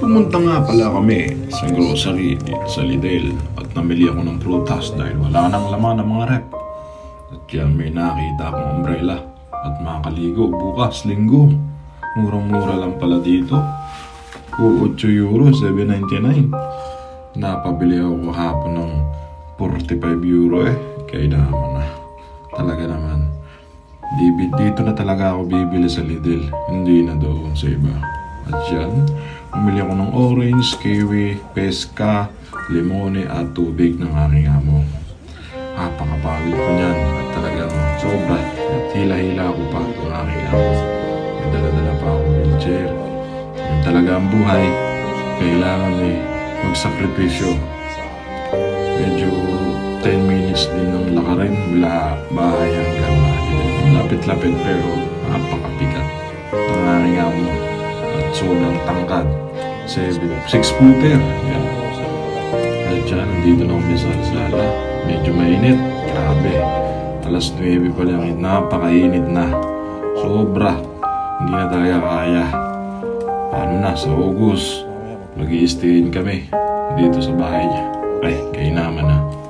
Pumunta nga pala kami sa grocery sa Lidl at namili ako ng prutas dahil wala nang laman ng mga rep. At yan may nakita akong umbrella at makakaligo bukas linggo. Murang-mura lang pala dito. 8 euro, 7.99. Napabili ako kahapon ng 45 euro Kaya naman na. Talaga naman. Dito na talaga ako bibili sa Lidl. Hindi na doon sa iba. At yan, bumili ako ng orange, kiwi, peska, limone at tubig ng aking amo. Napakapagod ko niyan at talagang sobra. At hila-hila ako pa ng aking amo. May dala-dala pa ako wheelchair. Yung talaga ang buhay, kailangan magsakripisyo. Medyo 10 minutes din ng lakarin mula bahay hanggang lapit-lapit pero napakabigat ng aking amo at sobrang tangkad. 6-footer. Yan. At dyan, nandito na kami sa sala. Medyo mainit. Grabe. Alas 9 pa lang. Napakainit na. Sobra. Hindi na talaga kaya. Paano na? Sa August, mag-i-stayin kami dito sa bahay niya. Ay, kayo naman na.